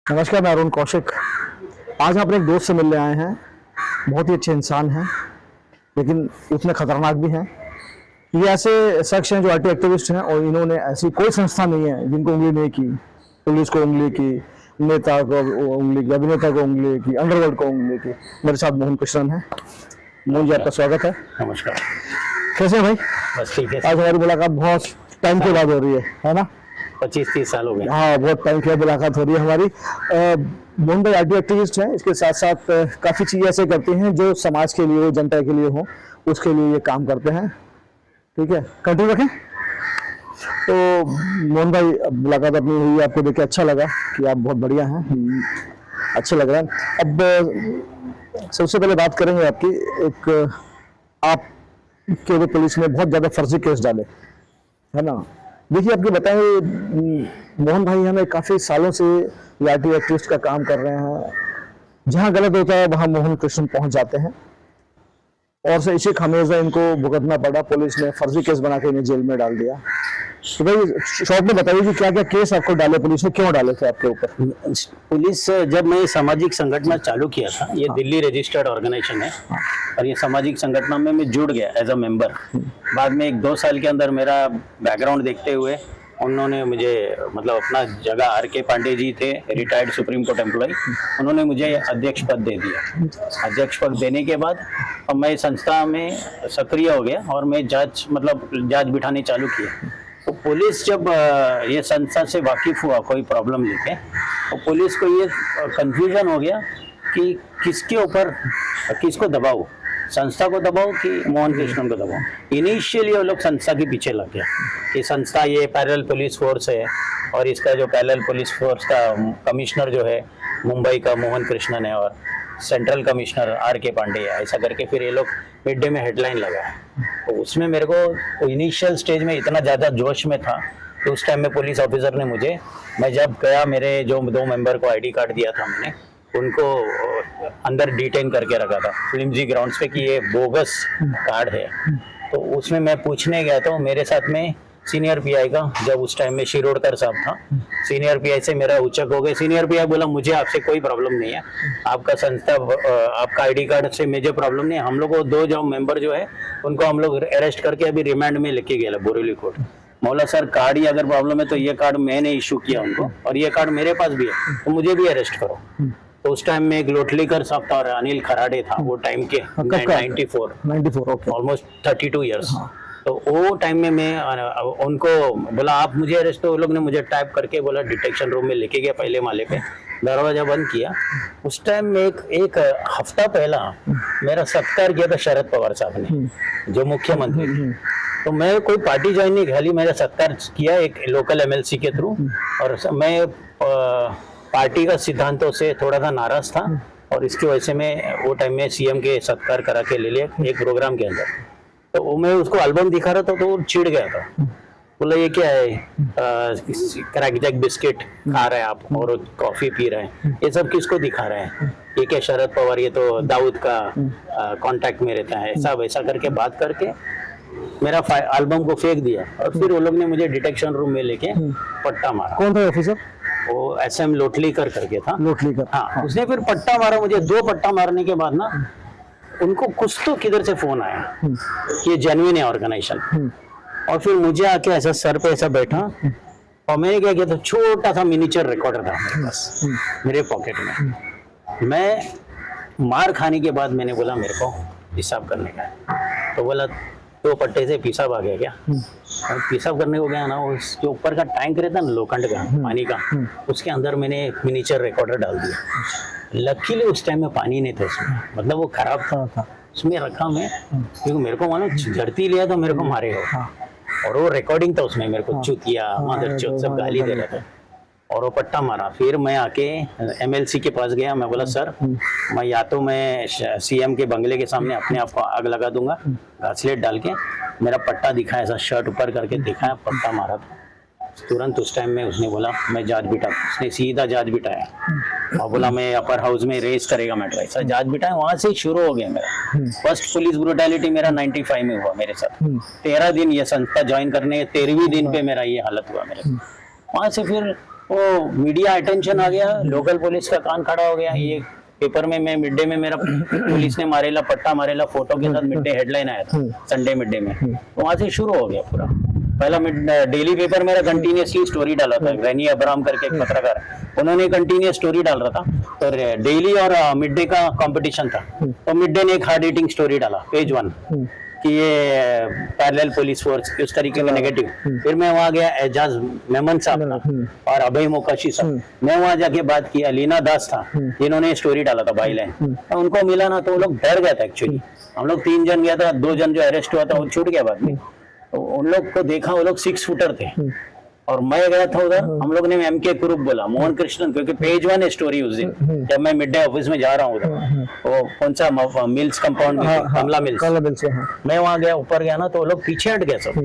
नमस्कार, मैं अरुण कौशिक। आज हम अपने एक दोस्त से मिलने आए हैं। बहुत ही अच्छे इंसान हैं, लेकिन उतने खतरनाक भी हैं। ये ऐसे शख्स हैं जो आरटी एक्टिविस्ट हैं, और इन्होंने ऐसी कोई संस्था नहीं है जिनको उंगली नहीं की। पुलिस को उंगली की, नेता को उंगली की, अभिनेता को उंगली की, अंडरवर्ल्ड को उंगली की। मेरे साथ मोहन कृष्णन है। मोहन जी, आपका स्वागत है। नमस्कार। कैसे हैं भाई? बस ठीक है। आज हमारी मुलाकात बहुत टाइम के बाद हो रही है ना? 25-30 साल हो गए। हाँ, बहुत टाइम के बाद मुलाकात हो रही है हमारी। मोहन भाई आरटी एक्टिविस्ट हैं, इसके साथ साथ काफ़ी चीज़ें ऐसे करते हैं जो समाज के लिए हो, जनता के लिए हो, उसके लिए ये काम करते हैं। ठीक है, कंटिन्यू रखें। तो मोहन भाई, मुलाकात अपनी हुई, आपको देख के अच्छा लगा कि आप बहुत बढ़िया हैं, अच्छे लग रहे हैं। अब सबसे पहले बात करेंगे आपकी। एक आप के ऊपर पुलिस ने बहुत ज़्यादा फर्जी केस डाले, है ना? देखिए, आपके बताएं, मोहन भाई हमें काफ़ी सालों से आरटी एक्टिविस्ट का काम कर रहे हैं। जहाँ गलत होता है वहाँ मोहन कृष्ण पहुँच जाते हैं, और से इसी खामियाजा इनको भुगतना पड़ा। पुलिस ने फर्जी केस बना के इन्हें जेल में डाल दिया। तो भाई, शॉर्ट में बताइए कि क्या क्या केस आपको डाले पुलिस ने, क्यों डाले थे आपके ऊपर? पुलिस, जब मैं सामाजिक संगठन चालू किया था, ये दिल्ली रजिस्टर्ड ऑर्गेनाइजेशन है, और ये सामाजिक संगठन में मैं जुड़ गया एज अ मेंबर। बाद में 1-2 साल के अंदर मेरा बैकग्राउंड देखते हुए उन्होंने मुझे, मतलब अपना जगह, R.K. पांडे जी थे, रिटायर्ड सुप्रीम कोर्ट एम्प्लॉय, उन्होंने मुझे अध्यक्ष पद दे दिया। अध्यक्ष पद देने के बाद अब मैं संस्था में सक्रिय हो गया, और मैं जांच बिठाने चालू किया। तो पुलिस जब ये संस्था से वाकिफ हुआ कोई प्रॉब्लम लेके, तो पुलिस को ये कंफ्यूजन हो गया कि किसके ऊपर, किसको दबाओ, संस्था को दबाओ कि मोहन कृष्णन को दबाओ। इनिशियली वो लोग संस्था के पीछे लग गया कि संस्था ये पैरेलल पुलिस फोर्स है, और इसका जो पैरेलल पुलिस फोर्स का कमिश्नर जो है मुंबई का मोहन कृष्णन है, और सेंट्रल कमिश्नर R.K. पांडे है। ऐसा करके फिर ये लोग मिड डे में हेडलाइन लगाया। तो उसमें मेरे को इनिशियल स्टेज में इतना ज़्यादा जोश में था कि उस टाइम में पुलिस ऑफिसर ने मुझे, मैं जब गया, मेरे जो 2 मेंबर को ID कार्ड दिया था मैंने, उनको अंदर डिटेन करके रखा था फिल्मजी ग्राउंड्स पे कि ये बोगस कार्ड है। तो उसमें मैं पूछने गया, तो मेरे साथ में सीनियर PI का, जब उस टाइम में शिरोडकर साहब था, सीनियर PI से मेरा उचक हो गए। सीनियर PI बोला, मुझे आपसे कोई प्रॉब्लम नहीं है, आपका संस्था, आपका ID कार्ड से मुझे प्रॉब्लम नहीं है। हम लोग को 2 जो मेंबर जो है उनको हम लोग अरेस्ट करके अभी रिमांड में लेके गए बोरेली कोर्ट। मौला सर, कार्ड ही अगर प्रॉब्लम है तो ये कार्ड मैंने इशू किया उनको, और ये कार्ड मेरे पास भी है, तो मुझे भी अरेस्ट करो। तो उस टाइम में एक लोटलीकर साहब था और अनिल खराड़े था, वो टाइम के 94 ओके, ऑलमोस्ट 32 ईयर्स। तो वो टाइम में मैं उनको बोला, आप मुझे अरेस्ट, तो वो लोग ने मुझे टाइप करके बोला डिटेक्शन रूम में लेके गया, पहले माले पे, दरवाजा बंद किया। उस टाइम में एक हफ्ता पहला मेरा सत्कार किया था शरद पवार साहब ने, जो मुख्यमंत्री थे। तो मैं कोई पार्टी ज्वाइन नहीं, खाली मेरा सत्कार किया एक लोकल MLC के थ्रू, और मैं पार्टी का सिद्धांतों से थोड़ा सा नाराज था, और इसकी वजह से मैं वो टाइम में CM के सत्कार करा के ले लिया एक प्रोग्राम के अंदर। तो वो मैं उसको एल्बम दिखा रहा था, तो वो चिढ़ गया था, बोला ये क्या है, क्रैक जैक बिस्किट खा रहे हैं आप और कॉफी पी रहे हैं, ये सब किसको दिखा रहे हैं, ये क्या शरद पवार, ये तो दाऊद का कांटेक्ट में रहता है, ऐसा वैसा करके बात करके मेरा एल्बम को फेंक दिया। और फिर वो लोग ने मुझे डिटेक्शन रूम में लेके पट्टा मारा। कौन था ऑफिसर? वो SM लोटलीकर करके था। लोटलीकर, हाँ। उसने फिर पट्टा मारा मुझे। 2 पट्टा मारने के बाद ना, उनको कुछ तो किधर से फोन आया कि ये जेन्युइन है ऑर्गेनाइजेशन, और फिर मुझे आके ऐसा सर पे ऐसा बैठा, और मैंने क्या किया था, छोटा सा मिनिएचर रिकॉर्डर था मेरे पास, मेरे पॉकेट में। मैं मार खाने के बाद मैंने बोला मेरे को पेशाब करने का है, तो बोला 2 पट्टे से पेशाब आ गया क्या? और पेशाब करने को गया ना, उस जो ऊपर का टैंक रहता ना लोखंड का, पानी का, उसके अंदर मैंने एक मिनिएचर रिकॉर्डर डाल दिया। लकीली उस टाइम में पानी नहीं था उसमें, मतलब वो खराब था, उसमें रखा मैं, क्योंकि मेरे को मालूम झड़ती लिया तो मेरे को मारेगा। और वो रिकॉर्डिंग था उसमें, मेरे को चूतिया, मादरचोद सब गाली दे रहा था, और वो पट्टा मारा। फिर मैं आके MLC के पास गया, मैं बोला सर, मैं या तो मैं CM के बंगले के सामने अपने आप को आग लगा दूंगा, घासलेट डाल के। मेरा पट्टा दिखाया, ऐसा शर्ट ऊपर करके दिखाया, पट्टा मारा था। तुरंत उस टाइम में उसने बोला मैं जांच बिठा, उसने सीधा जांच बिठाया और बोला मैं अपर हाउस में रेस करेगा मैटर। ऐसा जांच बिठाया, वहां से शुरू हो गया मेरा फर्स्ट पुलिस ब्रूटैलिटी। मेरा 95 में हुआ मेरे साथ। 13 दिन ये संस्था ज्वाइन करने, 13वीं दिन पे मेरा ये हालत हुआ मेरे। वहां से फिर वो मीडिया अटेंशन आ गया, लोकल पुलिस का कान खड़ा हो गया। ये पेपर में मैं मिड डे में मेरा पुलिस ने मारेला पट्टा मारेला फोटो के साथ मिड डे हेडलाइन आया था संडे मिड डे में, तो वहां से शुरू हो गया पूरा। पहला डेली पेपर मेरा कंटिन्यूसली स्टोरी डाला था, रैनी अब्राम करके एक पत्रकार, उन्होंने कंटिन्यूस स्टोरी डाल रहा था। तो डेली और मिड डे का कंपटीशन था, तो मिड डे ने एक हार्ड हिटिंग स्टोरी डाला पेज 1 कि ये पैरेलल पुलिस फोर्स, उस तरीके का नेगेटिव। फिर मैं वहां गया, एजाज मेमन साहब था और अभय मोकाशी साहब, मैं वहां जाके बात किया। लीना दास था जिन्होंने स्टोरी डाला था बाई लाइन, तो उनको मिला ना तो वो लोग डर गया था एक्चुअली। हम लोग 3 जन गया था, 2 जन जो अरेस्ट हुआ था वो छूट गया बाद में। तो उन लोग को देखा, वो लोग 6 फुटर थे और मैं गया था उधर। हम लोग ने एमके कुरूप बोला, मोहन कृष्णन, क्योंकि पेज 1 है स्टोरी उस दिन जब मैं मिड डे ऑफिस में जा रहा हूँ उधर, वो कौन सा मिल्स कंपाउंड, कमला मिल्स, मैं वहां गया, ऊपर गया ना तो वो लोग पीछे हट गए सब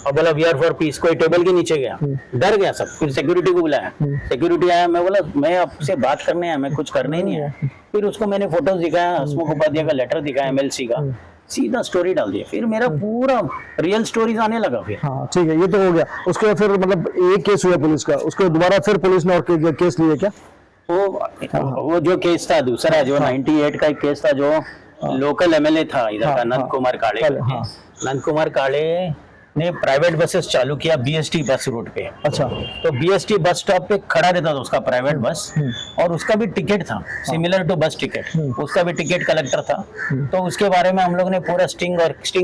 और बोला वी आर फॉर पीस। कोई टेबल के नीचे गया, डर गया सब। फिर सिक्योरिटी को बुलाया, सिक्योरिटी आया, मैं बोला मैं आपसे बात करने आया, मैं कुछ करने ही नहीं आया। फिर उसको मैंने फोटोज दिखाया, हसमुख उपाध्याय का लेटर दिखाया एमएलसी का, सीधा स्टोरी डाल दिया। फिर मेरा पूरा रियल स्टोरीज आने लगा फिर। हाँ ठीक है, ये तो हो गया। उसके बाद फिर मतलब एक केस हुआ पुलिस का, उसके दोबारा फिर पुलिस ने और केस लिए क्या? वो जो केस था दूसरा, जो 98 का एक केस था, जो लोकल एमएलए था इधर का, नंद कुमार काले। नंद कुमार काले ने प्राइवेट बसेस चालू किया बीएसटी बस रूट पे। अच्छा। तो बीएसटी बस स्टॉप पे खड़ा रहता था उसका प्राइवेट बस, और उसका भी टिकट था सिमिलर टू बस टिकट, उसका भी टिकट कलेक्टर था। तो उसके बारे में हम लोग ने पूरा स्टिंग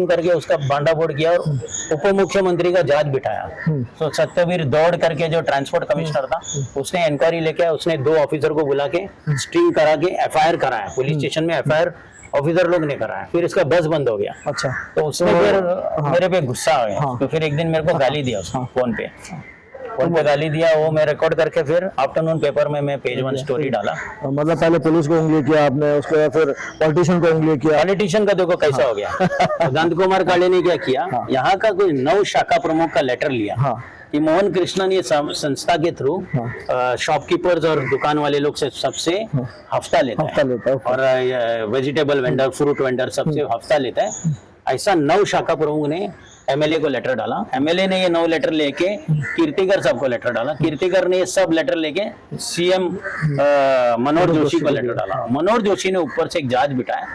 करके उसका बांडाफोड़ किया और उप मुख्यमंत्री का जज बिठाया। तो सत्यवीर दौड़ करके जो ट्रांसपोर्ट कमिश्नर था, उसने इंक्वायरी लेके आया, उसने 2 ऑफिसर को बुला के स्टिंग करा के एफआईआर कराया पुलिस स्टेशन में। एफआईआर ऑफिसर लोग ने कराया, फिर इसका बस बंद हो गया। अच्छा। तो उसने फिर मेरे पे गुस्सा आ गया, तो फिर एक दिन मेरे को गाली दिया उसने फोन पे गाली दिया। वो मैं रिकॉर्ड करके फिर आफ्टरनून पेपर में मैं पेज 1 स्टोरी डाला। मतलब पहले पुलिस को उंगली किया आपने, उसके बाद फिर पॉलिटिशियन को उंगली किया। पॉलिटिशियन का देखो कैसा हो गया। नंद कुमार काले ने क्या किया, यहाँ का कोई 9 शाखा प्रमुख का लेटर लिया कि मोहन कृष्णन ये संस्था के थ्रू शॉपकीपर्स और दुकान वाले लोग से सबसे हफ्ता लेता है और वेजिटेबल वेंडर, फ्रूट वेंडर सबसे हफ्ता लेता है। ऐसा 9 शाखा प्रमुख ने एमएलए को लेटर डाला। एमएलए ने ये 9 लेटर लेके कीर्तिकर साहब को लेटर डाला। कीर्तिकर ने ये सब लेटर लेके सीएम मनोहर जोशी को लेटर डाला। मनोहर जोशी ने ऊपर से एक जांच बिठाया,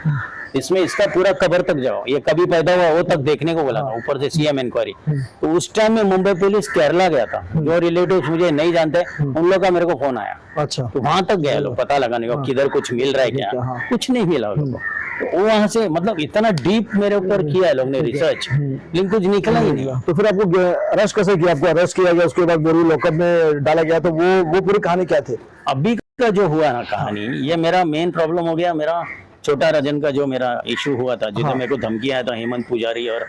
इसमें इसका पूरा कबर तक जाओ, ये कभी पैदा हुआ वो तक देखने को बोला था, ऊपर से सीएम इंक्वायरी। तो उस टाइम में मुंबई पुलिस केरला गया था, जो रिलेटिव्स मुझे नहीं जानते उन लोग का मेरे को फोन आया। अच्छा। तो वहां तक गए लोग पता लगाने को किधर कुछ मिल रहा है क्या, कुछ नहीं मिला उनको। तो वो वहां से मतलब इतना डीप मेरे ऊपर किया है लोग ने रिसर्च, लेकिन कुछ निकला ही नहीं। तो फिर आपको अरेस्ट कैसे किया? आपको अरेस्ट किया गया, उसके बाद बोरी लॉकअप में डाला गया, तो वो पूरी कहानी क्या थी? अभी का जो हुआ ना कहानी, ये मेरा मेन प्रॉब्लम हो गया। मेरा छोटा राजन का जो मेरा इशू हुआ था, जिसमें मेरे को धमकी आया था हेमंत पुजारी और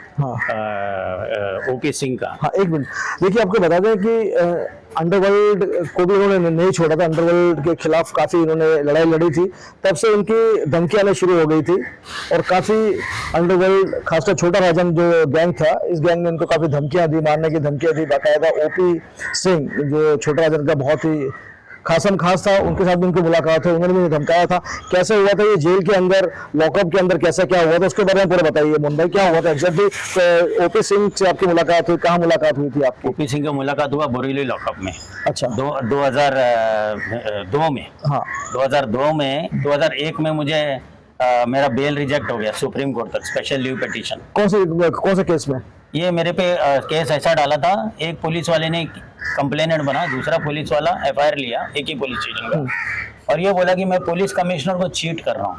ओपी सिंह का। हाँ, एक मिनट देखिए, आपको बता दें कि अंडरवर्ल्ड को भी उन्होंने नहीं छोड़ा था, अंडरवर्ल्ड के खिलाफ काफी इन्होंने लड़ाई लड़ी थी, तब से उनकी धमकी आने शुरू हो गई थी। और काफी अंडरवर्ल्ड, खासकर छोटा राजन जो गैंग था, इस गैंग ने इनको काफी धमकियां दी, मारने की धमकियां दी। बाकायदा ओपी सिंह जो छोटा राजन का बहुत ही खासम खास था, उनके साथ भी उनकी मुलाकात है, उन्होंने भी धमकाया था। कैसे हुआ था ये जेल के अंदर, लॉकअप के अंदर कैसा क्या हुआ था, उसके बारे में पूरा बताइए। मुंबई क्या हुआ था एग्जैक्टली? ओपी सिंह से आपकी मुलाकात हुई, कहाँ मुलाकात हुई थी आपकी? ओपी सिंह का मुलाकात हुआ बोरीवली लॉकअप में। अच्छा। 2002 में। हाँ। 2001 में मुझे मेरा बेल रिजेक्ट हो गया सुप्रीम कोर्ट तक, स्पेशल लीव पिटीशन। कौन से केस में? ये मेरे पे केस ऐसा डाला था, एक पुलिस वाले ने कंप्लेनेंट बना, दूसरा पुलिस वाला एफआईआर लिया एक ही पुलिस स्टेशन का, और ये बोला कि मैं पुलिस कमिश्नर को चीट कर रहा हूँ।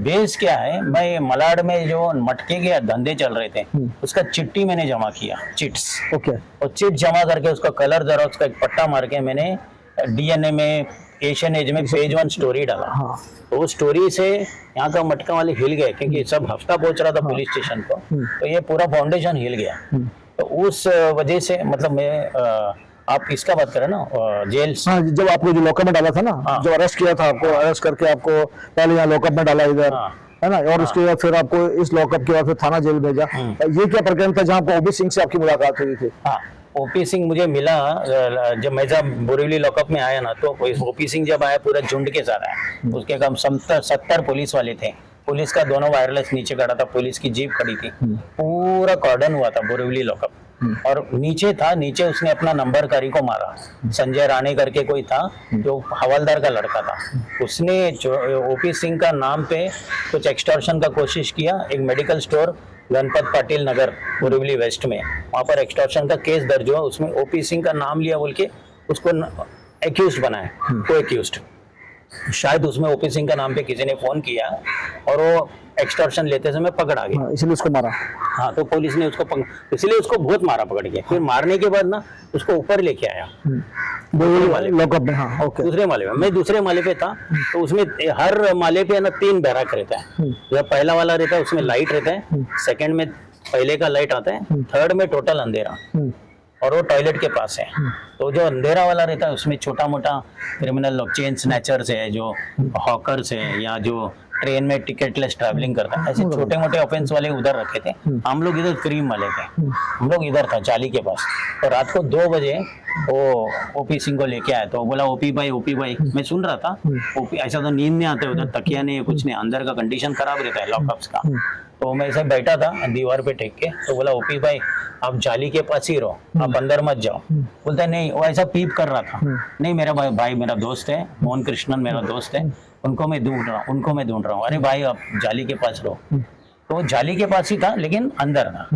बेस क्या है, मैं मलाड में जो मटके के धंधे चल रहे थे उसका चिट्ठी मैंने जमा किया, चिट्स। ओके। और चिट जमा करके उसका कलर जेरॉक्स का एक पट्टा मार के मैंने डीएनए में, एशियन एज में पेज 1 स्टोरी डाला। तो वो स्टोरी से यहाँ का मटका वाले हिल गए, क्योंकि सब हफ्ता पहुंच रहा था पुलिस स्टेशन को, तो ये पूरा फाउंडेशन हिल गया। तो उस वजह से मतलब मैं आप इसका बात करें ना, जेल। हाँ, जब आपको जो लॉकअप में डाला था ना, जो अरेस्ट किया था आपको, अरेस्ट करके आपको पहले यहाँ लॉकअप में डाला इधर, है ना, और उसके बाद फिर आपको इस लॉकअप के बाद फिर थाना जेल भेजा। ये क्या प्रकरण था जहाँ पर ओपी सिंह से आपकी मुलाकात हुई थी? हाँ, ओपी सिंह मुझे मिला जब मैं जब बोरीवली लॉकअप में आया ना, तो ओपी सिंह जब आया पूरा झुंड के साथ आया। उसके कम 70 पुलिस वाले थे, पुलिस का दोनों वायरलेस नीचे खड़ा था, पुलिस की जीप खड़ी थी, पूरा कॉर्डन हुआ था बोरीवली लॉकअप। और नीचे था, नीचे उसने अपना नंबरकारी को मारा। संजय राणे करके कोई था जो हवलदार का लड़का था, उसने ओपी सिंह का नाम पे कुछ एक्सटॉर्शन का कोशिश किया। एक मेडिकल स्टोर गणपत पाटिल नगर बोरीवली वेस्ट में, वहाँ पर एक्सटॉर्शन का केस दर्ज हुआ। उसमें ओपी सिंह का नाम लिया बोल के उसको एक्यूज बनाया, को एक्यूज। शायद उसमें ओपी सिंह का नाम पे किसी ने फोन किया और वो एक्सटॉर्शन लेते समय पकड़ा गया। इसलिए उसको मारा। हाँ, तो पुलिस ने उसको इसलिए उसको बहुत मारा पकड़ के। फिर मारने के बाद ना उसको ऊपर लेके आया लॉकअप में। हाँ, ओके। दूसरे माले में, मैं दूसरे माले पे था, तो उसमें हर माले पे ना 3 बैरक रहता है। जब पहला वाला रहता है उसमें लाइट रहता है, सेकंड में पहले का लाइट आता है, थर्ड में टोटल अंधेरा, और वो टॉयलेट के पास है। तो जो अंधेरा वाला रहता है उसमें छोटा मोटा क्रिमिनल लोग, चेन स्नैचर्स है, जो हॉकर्स है, या जो ट्रेन में टिकटलेस ट्रैवलिंग करता है, ऐसे छोटे मोटे ऑफेंस वाले उधर रखे थे। हम लोग इधर क्रीम वाले थे, हम लोग इधर था जाली के पास। तो रात को 2 बजे वो ओपी सिंह को लेके आया, तो बोला ओपी भाई। मैं सुन रहा था, ओपी ऐसा तो नींद नहीं आते उधर, तकिया नहीं, कुछ नहीं, अंदर का कंडीशन खराब रहता है लॉकअप्स का। तो मैं ऐसे बैठा था दीवार पे टेक के, तो बोला ओपी भाई आप जाली के पास ही रहो, आप अंदर मत जाओ। बोलता है नहीं, वो ऐसा पीप कर रहा था। नहीं, मेरा भाई मेरा दोस्त है, मोहन कृष्णन मेरा दोस्त है, उनको मैं ढूंढ रहा हूँ। अरे भाई आप जाली के पास रहो। तो जाली के पास ही था लेकिन अंदर था।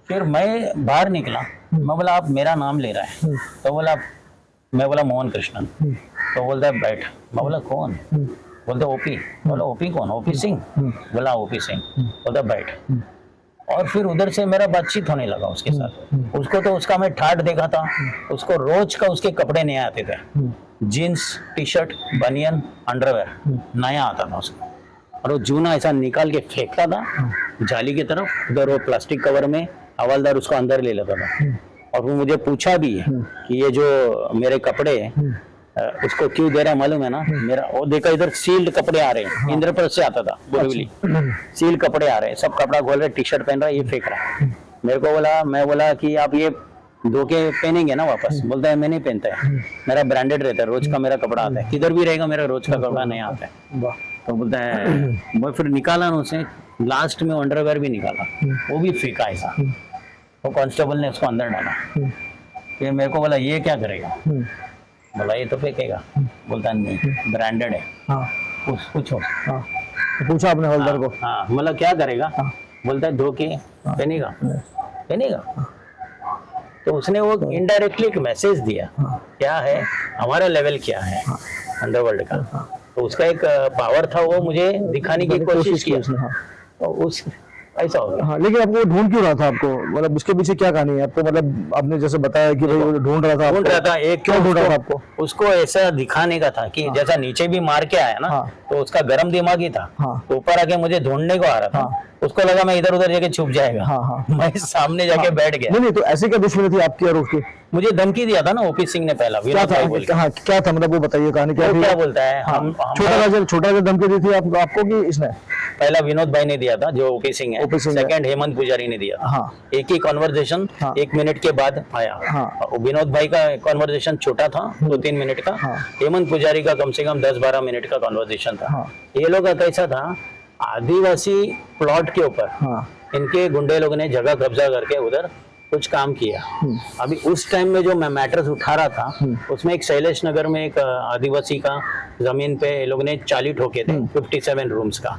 फिर मैं बाहर निकला, मैं बोला आप मेरा नाम ले रहा है? तो बोला, मैं बोला मोहन कृष्णन। तो बोलता है बैठ। मैं बोला कौन? बोलते ओपी। बोला ओपी कौन? ओपी सिंह। बोला ओपी सिंह। बोलता बैठ। और फिर उधर से मेरा बातचीत होने लगा उसके साथ। उसको तो उसका मैं ठाट देखा था, उसको रोज का उसके कपड़े नए आते थे, जीन्स, टी शर्ट, बनियन, अंडरवेयर नया आता था उसको, और वो जूना ऐसा निकाल के फेंकता था जाली की तरफ। उधर वो प्लास्टिक कवर में हवलदार उसको अंदर ले लेता था। और वो मुझे पूछा भी कि ये जो मेरे कपड़े उसको क्यों दे रहा है मालूम है ना? मेरा वो देखा इधर सील्ड कपड़े आ रहे हैं, इंद्रप्रस्थ से आता था बोरीवली, सील्ड कपड़े आ रहे हैं, सब कपड़ा खोल रहे, टी शर्ट पहन रहा है, ये फेंक रहा है। मेरे को बोला, मैं बोला कि आप ये धो के पहनेंगे ना वापस? बोलता है मैं नहीं पहनता है, मेरा ब्रांडेड रहता है, रोज का मेरा कपड़ा आता है, किधर भी रहेगा मेरा रोज का कपड़ा नहीं आता है। तो बोलता है, मैं फिर निकाला ना उसे, लास्ट में अंडरवेयर भी निकाला, वो भी फेंका ऐसा। वो कांस्टेबल ने उसको अंदर डाला। फिर मेरे को बोला ये क्या करेगा? बोला ये तो फेंकेगा। बोलता नहीं, ब्रांडेड है। पूछो। पूछा आपने हवलदार को? हाँ, बोला क्या करेगा? बोलता है धो के पहनेगा। तो उसने वो इनडायरेक्टली एक मैसेज दिया, क्या है हमारा लेवल क्या है अंडरवर्ल्ड का। तो उसका एक पावर था, वो मुझे दिखाने की कोशिश की। तो उस ऐसा हो गया। हाँ, लेकिन आपको ढूंढ क्यों रहा था आपको? मतलब उसके पीछे क्या कहानी है आपको? मतलब आपने जैसे बताया कि भाई वो ढूंढ रहा था। एक क्यों ढूंढ रहा था आपको? उसको ऐसा दिखाने का था कि जैसा नीचे भी मार के आया ना, तो उसका गर्म दिमाग ही था। तो ऊपर आके मुझे ढूंढने को आ रहा था। उसको लगा मैं इधर उधर जाके छुप जाएगा। मैं सामने जाके बैठ गया। नहीं, तो ऐसी क्या दुश्मनी थी आपकी और उसकी? मुझे धमकी दिया था ना ओपी सिंह ने पहला। क्या था मतलब वो बताइए कहानी क्या थी? क्या बोलता है? हम छोटा धमकी दी थी आपको कि इसने? पहला विनोद भाई ने दिया था जो ओपी सिंह है, सेकंड हेमंत पुजारी ने दिया। एक ही कॉन्वर्जेशन 1 मिनट के बाद आया। विनोद भाई का कॉन्वर्जेशन छोटा था, 2-3 मिनट का। हेमंत पुजारी का कम से कम 10-12 मिनट का कॉन्वर्जेशन था। ये लोग का कैसा था, आदिवासी प्लॉट के ऊपर इनके गुंडे लोग ने जगह कब्जा करके उधर कुछ काम किया। अभी उस टाइम में जो मैं मैटर्स उठा रहा था, उसमें एक शैलेश नगर में एक आदिवासी का जमीन पे लोग ने 40 ठोके थे, 57 रूम्स का।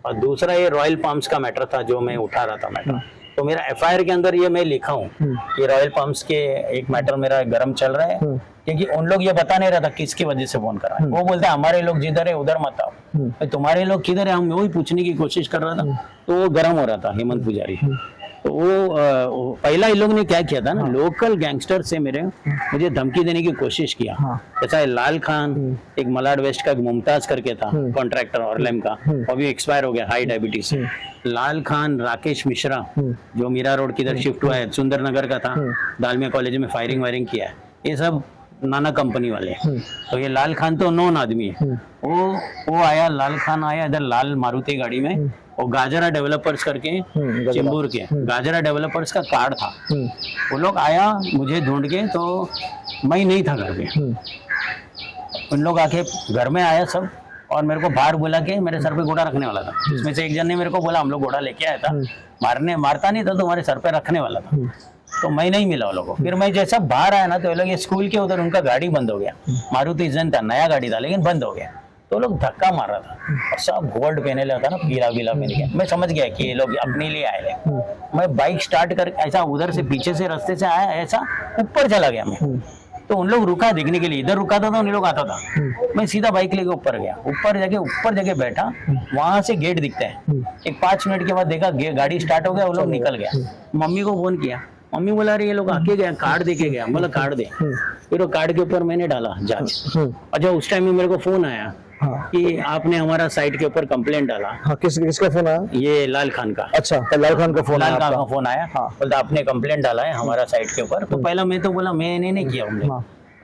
और दूसरा ये रॉयल पाम्स का मैटर था जो मैं उठा रहा था मैटर। तो मेरा एफआईआर के अंदर ये मैं लिखा हूँ कि रॉयल पाम्स के एक मैटर मेरा गर्म चल रहा है, क्योंकि उन लोग ये बता नहीं रहा था किसकी वजह से फोन कर रहा है। वो बोलते हैं हमारे लोग जिधर है उधर मत आओ, तुम्हारे लोग किधर है, हम वही पूछने की कोशिश कर रहा था। तो वो गर्म हो रहा था हेमंत पुजारी। तो वो पहला इन लोग ने क्या किया था ना, लोकल गैंगस्टर से मुझे धमकी देने की कोशिश किया। जैसा लाल खान, एक मलाड वेस्ट का एक मुमताज करके था कॉन्ट्रैक्टर ऑर्लेम का, अभी एक्सपायर हो गया हाई डायबिटीज से। लाल खान, राकेश मिश्रा जो मीरा रोड की इधर शिफ्ट हुआ है, सुंदर नगर का था, दालमिया कॉलेज में फायरिंग वायरिंग किया है, ये सब नाना कंपनी वाले। तो ये लाल खान तो नॉन आदमी है। वो आया, लाल खान आया इधर लाल मारुति गाड़ी में, वो गाजरा डेवलपर्स करके चेंबूर के गाजरा डेवलपर्स का कार्ड था। वो लोग आया मुझे ढूंढ के, तो मैं नहीं था घर पे। उन लोग आके घर में आया सब, और मेरे को बाहर बुला के मेरे सर पे घोड़ा रखने वाला था। इसमें से एक जन ने मेरे को बोला, हम लोग घोड़ा लेके आया था, मारता नहीं था, तुम्हारे सर पे रखने वाला था। तो मैं नहीं मिला वो लोगों को। फिर मैं जैसा बाहर आया ना तो वो लोग ये स्कूल के उधर उनका गाड़ी बंद हो गया, मारुति जन था, नया गाड़ी था लेकिन बंद हो गया। तो लोग धक्का मार रहा था और सब गोल्ड पहने लगा था ना, पीला पीला पहन के। मैं समझ गया कि ये लोग अपने लिए आए हैं। मैं बाइक स्टार्ट कर ऐसा उधर से पीछे से रास्ते से आया, ऐसा ऊपर चला गया मैं। तो उन लोग रुका देखने के लिए, इधर रुका था तो उन लोग आता था। मैं सीधा बाइक लेके ऊपर गया, ऊपर जाके बैठा, वहां से गेट दिखता है। एक 5 मिनट के बाद देखा गाड़ी स्टार्ट हो गया, वो लोग निकल गया। मम्मी को फोन किया, मम्मी बोला अरे ये लोग आके गया, कार्ड दे के गया। बोला कार्ड दे। फिर वो कार्ड के ऊपर मैंने डाला जांच। अच्छा उस टाइम में मेरे को फोन आया कि आपने हमारा साइट के ऊपर कंप्लेंट डाला। हाँ, किसका फोन आया? ये लाल खान का। अच्छा, तो लाल खान का फोन लाल आया खान का आपका? फोन आया। हाँ। बोलता आपने कंप्लेंट डाला है हमारा साइट के ऊपर। तो पहला मैं तो बोला मैंने नहीं किया हमने।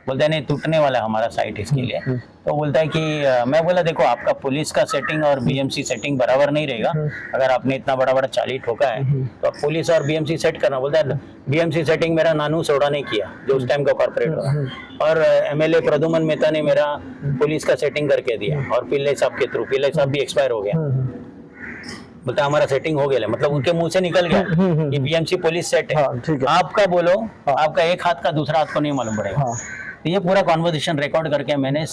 बोलता है नहीं टूटने वाला है हमारा साइट इसके लिए। तो बोलता है कि मैं बोला देखो आपका पुलिस का सेटिंग और बीएमसी सेटिंग बराबर नहीं रहेगा। अगर आपने इतना बड़ा बड़ा चाली ठोका है तो आप पुलिस और बीएमसी सेट करना। बोलता है बीएमसी सेटिंग मेरा नानू सोडा ने किया जो उस टाइम का कॉर्पोरेटर था, और एमएलए प्रद्युमन मेहता ने मेरा पुलिस का सेटिंग करके दिया, और पिल्ले साहब के थ्रू, पिल्ले साहब भी एक्सपायर हो गया। बोलता हमारा सेटिंग हो गया, मतलब उनके मुंह से निकल गया कि बीएमसी पुलिस सेट है। हाँ, ठीक है। आपका बोलो, आपका एक हाथ का दूसरा हाथ को नहीं मालूम पड़ेगा। तो ये पूरा कॉन्वर्सेशन रिकॉर्ड करके मैंने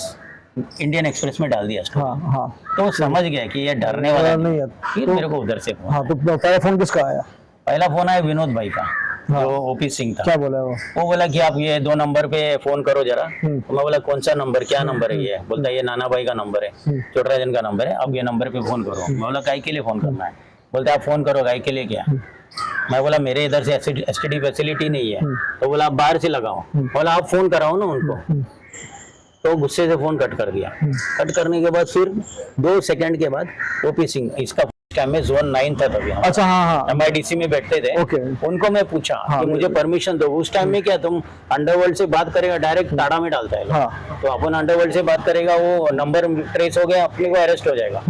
इंडियन एक्सप्रेस में डाल दिया। हाँ। तो वो समझ गया कि ये डरने वाला नहीं है। फिर मेरे को उधर से फोन। हाँ, तो पहला फोन किसका आया? पहला फोन आया विनोद भाई का, जो ओपी सिंह था। क्या बोला वो? वो बोला कि आप ये 2 नंबर पे फोन करो जरा। तो मैं बोला कौन सा नंबर, क्या नंबर है ये? बोलता है ये नाना भाई का नंबर है, छोटराजन का नंबर है, आप ये नंबर पे फोन करो। मैं बोला काय के लिए फोन करना है? बोलता है आप फोन करो, काय के लिए क्या? मैं बोला मेरे इधर से एसटीडी फैसिलिटी नहीं है। तो बोला आप बाहर से लगाओ। बोला आप फोन कराओ ना उनको। तो गुस्से से फोन कट कर दिया। कट करने के बाद फिर 2 सेकंड के बाद ओपी सिंह, इसका टाइम में जोन 9 था तभी। अच्छा, हाँ। MIDC में बैठते थे। ओके। उनको मैं पूछा कि मुझे परमिशन दो। उस टाइम में क्या तुम अंडरवर्ल्ड से बात करेगा, डायरेक्ट टाड़ा में डालता है। हाँ। तो अपन अंडरवर्ल्ड से बात करेगा, वो नंबर ट्रेस हो गया, अपने को अरेस्ट हो जाएगा।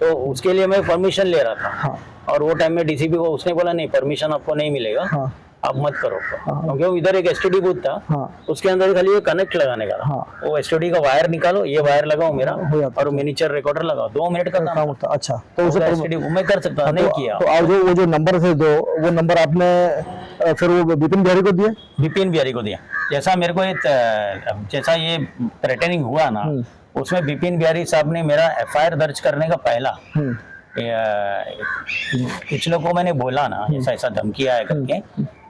तो उसके लिए मैं परमिशन ले रहा था। हाँ। और वो टाइम में डीसीपी को उसने बोला नहीं परमिशन आपको नहीं मिलेगा। हाँ। आप मत करो। क्योंकि वो इधर एक एसटीडी बूथ था। हाँ। उसके अंदर खाली ये कनेक्ट लगाने का था। हाँ। वो एसटीडी का वायर निकालो, ये वायर लगाओ मेरा, हो जाता और मिनिएचर रिकॉर्डर लगाओ, 2 मिनट का काम काम होता। अच्छा, तो उसे एसटीडी मैं कर सकता था, नहीं किया। तो आप वो जो नंबर थे 2, वो नंबर आपने फिर वो बिपिन बिहारी को दिए? बिपिन बिहारी को दिया। जैसा मेरे को जैसा ये थ्रेटनिंग हुआ ना, उसमें बिपिन बिहारी साहब ने मेरा FIR दर्ज करने का पहला कुछ लोगों को मैंने बोला ना ऐसा ऐसा धमकी आया करके,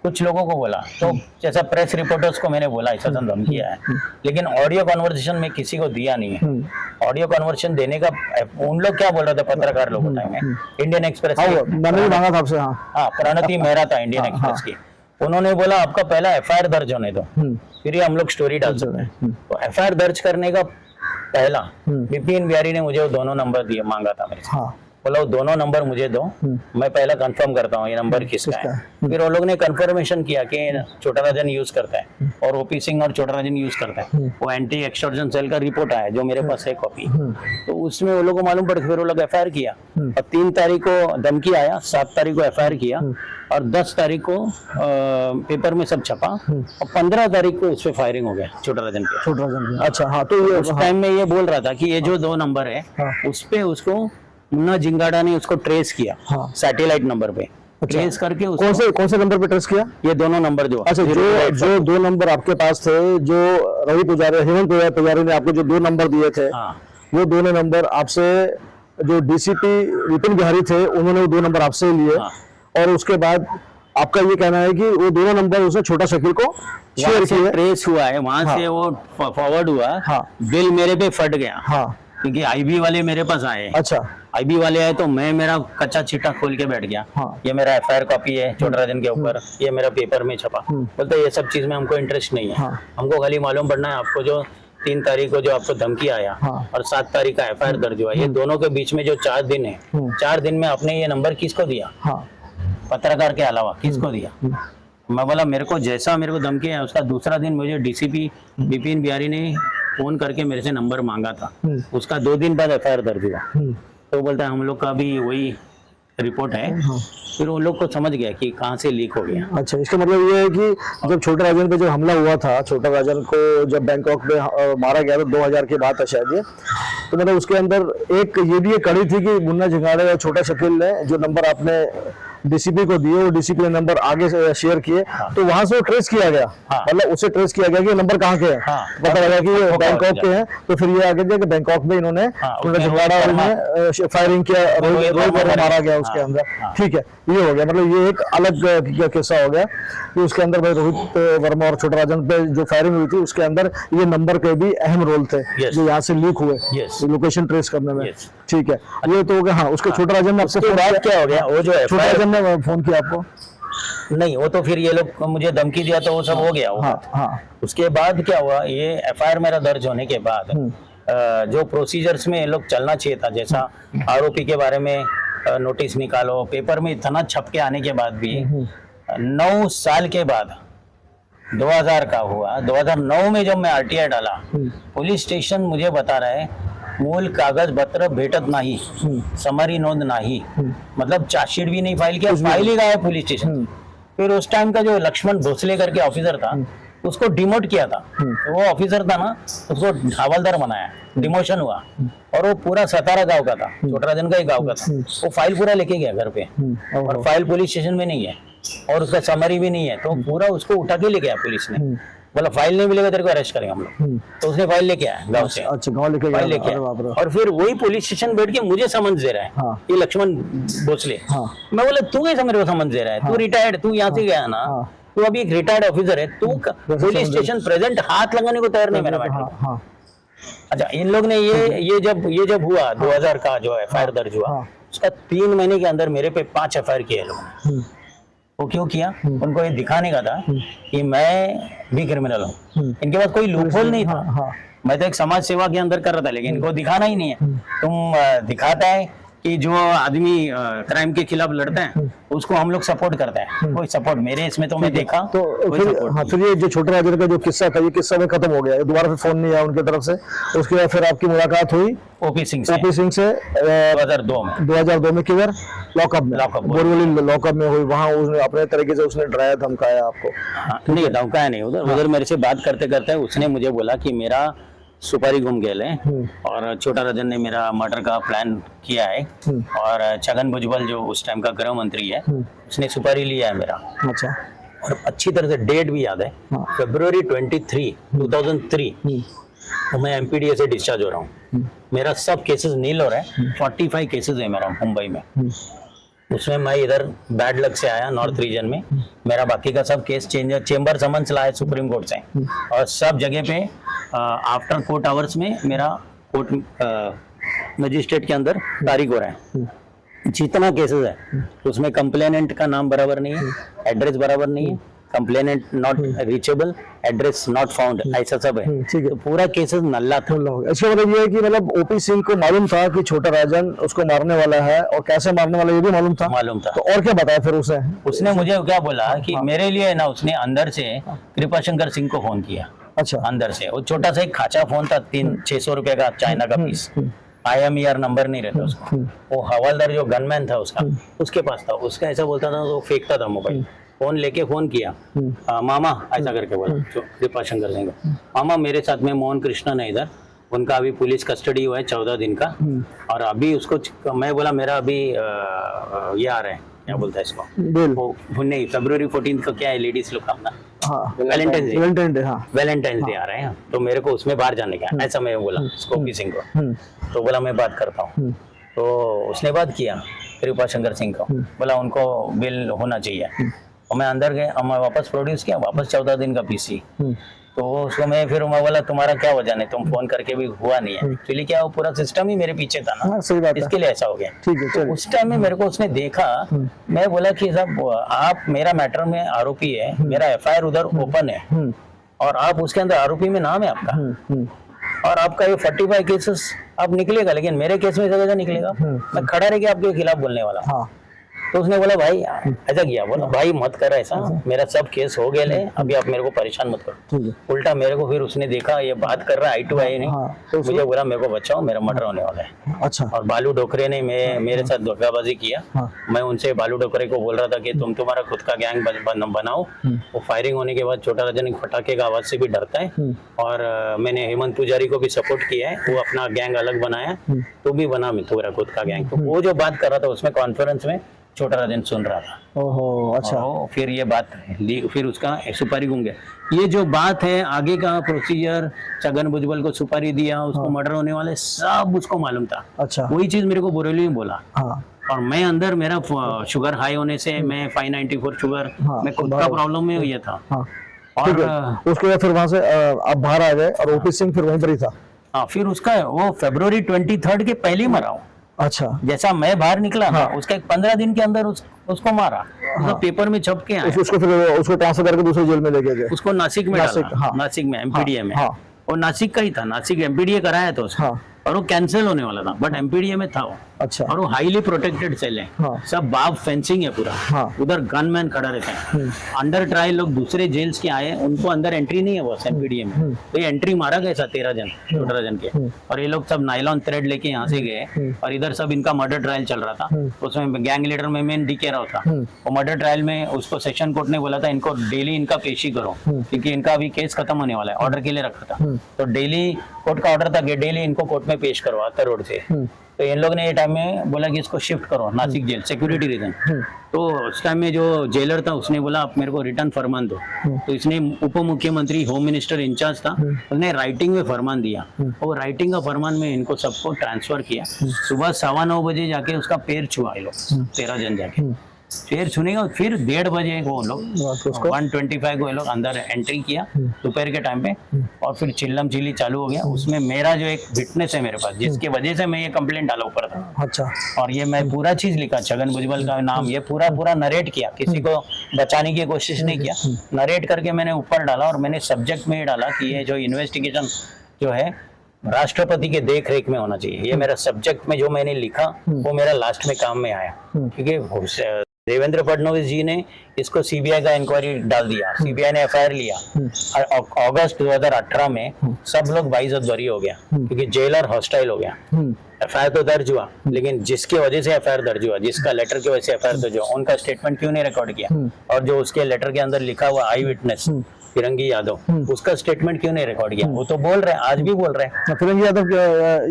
कुछ लोगों को बोला। तो जैसा प्रेस रिपोर्टर्स को मैंने बोला ऐसा ऐसा धमकी आया, लेकिन ऑडियो कन्वर्सेशन में किसी को दिया नहीं है। ऑडियो कन्वर्सेशन देने का उन लोग क्या बोल रहे थे, पत्रकार लोग टाइम में इंडियन एक्सप्रेस, मैंने भी मांगा था आपसे। हाँ, प्रणति मेहरा था इंडियन एक्सप्रेस की। उन्होंने बोला आपका पहला FIR दर्ज होने दो, फिर ये हम लोग स्टोरी डाल सकते हैं। तो FIR दर्ज करने का पहला बिपिन बिहारी ने मुझे वो दोनों नंबर दिए, मांगा था मेरे से। बोला वो दोनों नंबर मुझे दो, मैं पहला कंफर्म करता हूँ ये नंबर किसका है। फिर वो लोग ने कंफर्मेशन किया कि छोटा राजन यूज करता है और ओपी सिंह और छोटा राजन यूज करता है। वो एंटी एक्सटॉर्शन सेल का रिपोर्ट आया जो मेरे पास है कॉपी। तो उसमें वो लोगों को मालूम पड़ा, फिर वो लोग FIR किया। और 3 तारीख को धमकी आया, 7 तारीख को FIR किया, और 10 तारीख को पेपर में सब छपा, और 15 तारीख को उस पर फायरिंग हो गया छोटा राजन पे। छोटा राजन। अच्छा, हाँ। तो ये उस टाइम में ये बोल रहा था कि ये जो 2 नंबर है उस पे उसको मुन्ना जिंगाड़ा ने उसको ट्रेस किया, सैटेलाइट नंबर पे ट्रेस करके कौन से नंबर पे ट्रेस किया? ये दोनों नंबर जो अच्छा, जो 2 नंबर आपके पास थे, जो रवि पुजारी, हेमंत पुजारी ने आपको जो 2 नंबर दिए थे, वो दोनों नंबर आपसे, जो डीसीपी विपिन बिहारी थे उन्होंने वो 2 नंबर आपसे लिए। और उसके बाद आपका ये कहना है कि वो दोनों नंबर उसने छोटा शकील को शेयर किए, ट्रेस हुआ है, वहां से वो फॉरवर्ड हुआ। बिल मेरे पे फट गया क्योंकि IB वाले मेरे पास आए। अच्छा, IB वाले आए तो मैं मेरा कच्चा चिट्ठा खोल के बैठ गया। ये मेरा FIR कॉपी है छोटा राजन के ऊपर, ये मेरा पेपर में छपा। बोलते ये सब चीज में हमको इंटरेस्ट नहीं है, हमको खाली मालूम पड़ना है आपको जो 3 तारीख को जो आपको धमकी आया और 7 तारीख का FIR दर्ज हुआ, ये दोनों के बीच में जो 4 दिन है, 4 दिन में आपने ये नंबर किसको दिया? पत्रकार के अलावा किसको दिया? मैं बोला मेरे को जैसा मेरे को धमकी है, उसका दूसरा दिन मुझे डीसीपी बिपिन बिहारी ने फोन करके मेरे से नंबर मांगा था, उसका 2 दिन बाद FIR दर्ज हुआ। तो बोलता है हम लोग का भी वही रिपोर्ट है। फिर उन लोग को समझ गया कि कहाँ से लीक हो गया। अच्छा, इसका मतलब ये है कि जब छोटा राजन पे जब हमला हुआ था, छोटा राजन को जब बैंकॉक में मारा गया था, 2000 की बात है शायद ये, तो मतलब उसके अंदर एक ये भी एक कड़ी थी कि मुन्ना जिंगाड़े और छोटा शकील ने जो नंबर आपने डीसीपी को दिए, और डीसीपी ने नंबर आगे से शेयर किए, तो वहां से वो ट्रेस किया गया, हाँ। मतलब उसे ट्रेस किया गया कि नंबर कहाँ के हैं, हाँ। पता लगा कि ये वो बैंकॉक के हैं, तो फिर ये आगे दिया कि बैंकॉक में इन्होंने हाँ, उन्होंने उसमें झगड़ा और रोहित इन्हें फायरिंग किया, रोहित वर्मा मारा गया उसके हाँ, अंदर। हाँ। ठीक है, ये हो गया, मतलब ये एक अलग किस्सा हो गया कि उसके अंदर भाई रोहित वर्मा और छोटा राजन पे जो फायरिंग हुई थी उसके अंदर ये नंबर के भी अहम रोल थे, Yes. जो यहाँ से लीक हुए Yes. लोकेशन ट्रेस करने में। Yes. ठीक है, ये तो हो गया। हाँ, उसके छोटा राजन ने आपसे उसके फोन बाद किया, क्या हो गया, वो जो छोटा FIR राजन ने फोन किया आपको? नहीं, वो तो फिर ये लोग मुझे धमकी दिया तो वो सब हो गया वो। हाँ हाँ उसके बाद क्या हुआ, ये एफआईआर मेरा दर्ज होने के बाद जो प्रोसीजर्स में ये लोग चलना चाहिए था, जैसा आरोपी के बारे में नोटिस निकालो, पेपर में इतना छप के आने के बाद भी 9 साल के बाद 2000 का हुआ, 2009 में जब मैं आरटीआई डाला, पुलिस स्टेशन मुझे बता रहा है मूल कागज पत्र भेटत नाही, समरी नोंद नाही, मतलब चार्जशीट भी नहीं फाइल किया, फाइल ही गायब पुलिस स्टेशन। फिर उस टाइम का जो लक्ष्मण भोसले करके ऑफिसर था, उसको डिमोट किया था, तो वो ऑफिसर था ना, उसको हवलदार बनाया, डिमोशन हुआ, और वो पूरा सतारा गांव का था, छोटा राजन का ही गांव का था। वो फाइल पूरा लेके गया घर पे, और फाइल पुलिस स्टेशन में नहीं है, और उसका समरी भी नहीं है, तो पूरा उसको उठा के ले गया पुलिस ने, बोला फाइल नहीं मिलेगा तेरे को अरेस्ट करेंगे हम लोग। तो उसने फाइल लेके आया गांव से, अच्छा, गाँव लेके फाइल गया, लेके अरे बाप रे। आया, और फिर वही पुलिस स्टेशन बैठ के मुझे समझ दे रहा है, हाँ। ये लक्ष्मण भोसले। हाँ। मैं बोला तू कैसे मेरे को समझ दे रहा है, तू रिटायर्ड, तू यहाँ से गया ना, हाँ। तू अभी एक रिटायर्ड ऑफिसर है, तू पुलिस स्टेशन प्रेजेंट हाथ लगाने को तैयार नहीं मेरा हाँ मैटर। हाँ अच्छा, इन लोग ने ये जब हुआ 2000 का जो एफआईआर दर्ज हुआ, हाँ। उसका 3 महीने के अंदर मेरे पे 5 एफआईआर किए लोगों ने। वो क्यों किया? उनको ये दिखाने का था कि मैं भी क्रिमिनल हूँ, इनके पास कोई लूपहोल नहीं था। हाँ। मैं तो एक समाज सेवा के अंदर कर रहा था, लेकिन इनको दिखाना ही नहीं है। तुम दिखाता है कि जो आदमी क्राइम के खिलाफ लड़ता है उसको हम लोग सपोर्ट करता है, कोई सपोर्ट मेरे इसमें तो मैं देखा तो कोई फिर support हाँ, नहीं। फिर ये जो छोटे राजन का जो किस्सा था, ये किस्सा में खत्म हो गया, ये दोबारा फिर फोन नहीं आया उनकी तरफ से। उसके बाद फिर आपकी मुलाकात हुई ओपी सिंह से ओपी सिंह से 2002 में। 2002 में, किधर? लॉकअप में, लॉकअप, बोरीवली लॉकअप में हुई। वहाँ उसने अपने तरीके से उसने डराया धमकाया आपको? हाँ, नहीं धमकाया नहीं, उधर मेरे से बात करते करते उसने मुझे बोला कि मेरा सुपारी घूम गए है, और छोटा राजन ने मेरा मर्डर का प्लान किया है, और छगन भुजबल जो उस टाइम का गृह मंत्री है, उसने सुपारी लिया है मेरा। अच्छा, और अच्छी तरह से डेट भी याद है, हाँ। फरवरी 23 2003 तो मैं एमपीडीए से डिस्चार्ज हो रहा हूँ। मेरा सब केसेस नील हो रहा है, 45 केसेस है मेरा मुंबई में। उसमें मैं इधर बैड लक से आया नॉर्थ रीजन में, मेरा बाकी का सब केस चेंबर समन्स लाया सुप्रीम कोर्ट से, और सब जगह पे आफ्टर कोर्ट आवर्स में मेरा कोर्ट मजिस्ट्रेट के अंदर तारीख हो रहा है। जितना केसेस है उसमें कंप्लेनेंट का नाम बराबर नहीं है, एड्रेस बराबर नहीं है, complainant not reachable, address not found, ऐसा सब है। ठीक है। तो पूरा केसेस नल्ला था। इसका मतलब ये है कि मतलब ओपी सिंह को मालूम था कि छोटा राजन उसको मारने वाला है, और कैसे मारने वाला ये भी मालूम था। मालूम था। तो और क्या बताया फिर उसे? उसने मुझे क्या बोला कि मेरे लिए ना, उसने अंदर से कृपा शंकर सिंह को फोन किया, अच्छा, अंदर से। वो छोटा सा एक खाचा फोन था, 600 रुपए का चाइना का पीस, IMER नंबर नहीं रहता उसका। वो हवलदार जो गनमैन था उसका, उसके पास था। उसका ऐसा बोलता था, वो फेंकता था मोबाइल। फोन लेके फोन किया, मामा ऐसा करके बोला, जो कृपा शंकर सिंह को, मामा मेरे साथ में मोहन कृष्णन है इधर, उनका अभी पुलिस कस्टडी हुआ है 14 दिन का, और अभी उसको मैं बोला मेरा अभी ये आ रहा है, क्या बोलता है इसको, बिल, वो नहीं, फरवरी 14 को क्या है लेडीज लोग का अपना हाँ, वैलेंटाइन वैलेंटाइन डे, हाँ, वैलेंटाइन डे आ रहे हैं, तो मेरे को उसमें बाहर जाने का, ऐसा मैं बोला स्कोपी सिंह को। तो बोला मैं बात करता हूँ। तो उसने बात किया कृपा शंकर सिंह को, बोला उनको बिल होना चाहिए। और मैं अंदर गया, मैं वापस प्रोड्यूस किया, वापस 14 दिन का पीसी। तो उसको मैं बोला तुम्हारा क्या वजह है, तुम फोन करके भी हुआ नहीं है। एक्चुअली क्या, वो पूरा सिस्टम ही मेरे पीछे था ना, हाँ, सही बात है। इसके लिए ऐसा हो गया। ठीक है, तो चलिए। उस टाइम में मेरे को उसने देखा, मैं बोला कि साहब आप मेरा मैटर में आरोपी है, मेरा एफआईआर उधर ओपन है, और आप उसके अंदर आरोपी में नाम है आपका, और आपका ये 45 केसेस आप निकलेगा, लेकिन मेरे केस में जगह निकलेगा, मैं खड़ा रह के आपके खिलाफ बोलने वाला। हाँ, तो उसने बोला भाई ऐसा किया, बोला भाई मत कर ऐसा, मेरा सब केस हो गए ले, अभी आप मेरे को परेशान मत करो। ठीक है। उल्टा मेरे को फिर उसने देखा ये बात कर रहा है, आई टू आई नहीं, हाँ, तो मुझे बोला मेरे को बचाओ, मेरा मर्डर होने वाला है। अच्छा, और बालू डोकरे ने मेरे साथ धोखाबाजी किया। हाँ। मैं उनसे बालू डोकरे को बोल रहा था कि तुम तुम्हारा खुद का गैंग बनाओ। वो फायरिंग होने के बाद छोटा राजन फटाके का आवाज से भी डरता है, और मैंने हेमंत पुजारी को भी सपोर्ट किया है, वो अपना गैंग अलग बनाया, तो भी बना मैं तुम्हारा खुद का गैंग। तो वो जो बात कर रहा था उसमें कॉन्फ्रेंस में छोटा राजन सुन रहा था। ओहो, अच्छा। फिर ये बात फिर उसका सुपारी गूंग गया। ये जो बात है आगे का प्रोसीजर, छगन भुजबल को सुपारी दिया, उसको मर्डर होने वाले सब उसको मालूम था। अच्छा। वही चीज मेरे को बोरेली में बोला। हाँ और मैं अंदर मेरा शुगर हाई होने से मैं 594 शुगर, हाँ, मैं खुद का प्रॉब्लम में ये था। हाँ। और ठीक है। उसके बाद फिर वहां से आप बाहर आ गए और ओपी सिंह फिर वहीं पर ही था। हाँ, फिर उसका वो फरवरी 23 के पहले ही मरा हूँ। अच्छा। जैसा मैं बाहर निकला हाँ। था उसका 15 दिन के अंदर उसको मारा। हाँ। पेपर में छप के आया। उसको फिर उसको ट्रांसफर करके दूसरे जेल में लेके गए। उसको नासिक में नासिक, डाला। हाँ। नासिक में एमपीडीए में। हाँ। वो नासिक का ही था, नासिक एमपीडीए कराया था उसको। हाँ। और वो कैंसिल होने वाला था, बट एमपीडीए में था वो। अच्छा। और वो हाईली प्रोटेक्टेड सेल है। हाँ। सब बाप फेंसिंग है पूरा। हाँ। उधर गनमैन खड़ा रहता है। अंडर ट्रायल लोग दूसरे जेल्स के आए, उनको अंदर एंट्री नहीं है वो एमपीडीए में। तो ये एंट्री मारा गया था 13 जन, 14 जन के। और ये लोग सब नायलॉन थ्रेड लेके यहाँ से गए और इधर सब इनका मर्डर ट्रायल चल रहा था। उसमें गैंग लीडर में मेन डीके राव था। वो मर्डर ट्रायल में उसको सेशन कोर्ट ने बोला था इनको डेली इनका पेशी करो, क्योंकि इनका अभी केस खत्म होने वाला है। ऑर्डर के लिए रखा था, तो डेली कोर्ट का ऑर्डर था कि डेली इनको कोर्ट में पेश करो आता रोड से। तो इन लोग ने ये टाइम में बोला कि इसको शिफ्ट करो नासिक जेल, सिक्योरिटी रीजन। तो उस टाइम में जो जेलर था उसने बोला आप मेरे को रिटर्न फरमान दो। तो इसने उप मुख्यमंत्री होम मिनिस्टर इंचार्ज था, उसने राइटिंग में फरमान दिया। और राइटिंग का फरमान में इनको सबको ट्रांसफर किया। सुबह 9:15 बजे जाके उसका पैर छुआ ये लोग, 13 जन जाके पैर छूनेगा। फिर 1:30 बजे वो लोग 125 को ये लोग अंदर एंट्री किया दोपहर के टाइम पे। और फिर चिल्लम चिल्ली चालू हो गया। उसमें मेरा जो एक विटनेस है मेरे पास, जिसकी वजह से मैं ये कंप्लेंट डाला ऊपर था। अच्छा। और ये मैं पूरा चीज लिखा, छगन भुजबल का नाम, ये पूरा नरेट किया, किसी को बचाने की कोशिश नहीं किया। नरेट करके मैंने ऊपर डाला और मैंने सब्जेक्ट में ये डाला कि ये जो इन्वेस्टिगेशन जो है राष्ट्रपति के देख रेख में होना चाहिए। ये मेरा सब्जेक्ट में जो मैंने लिखा वो मेरा लास्ट में काम में आया, क्योंकि देवेंद्र फडणवीस जी ने इसको सीबीआई का इंक्वायरी डाल दिया। सीबीआई ने एफआईआर लिया। अगस्त 2018 में सब लोग 22 बरी हो गया, क्योंकि जेलर हॉस्टाइल हो गया। एफआईआर तो दर्ज हुआ, लेकिन जिसकी वजह से एफआईआर दर्ज हुआ, जिसका लेटर की वजह से एफआईआर दर्ज हुआ, उनका स्टेटमेंट क्यों नहीं रिकॉर्ड किया? और जो उसके लेटर के अंदर लिखा हुआ आई विटनेस फिरंगी यादव, उसका स्टेटमेंट क्यों नहीं रिकॉर्ड किया? वो तो बोल रहे हैं, आज भी बोल रहे हैं। फिरंगी यादव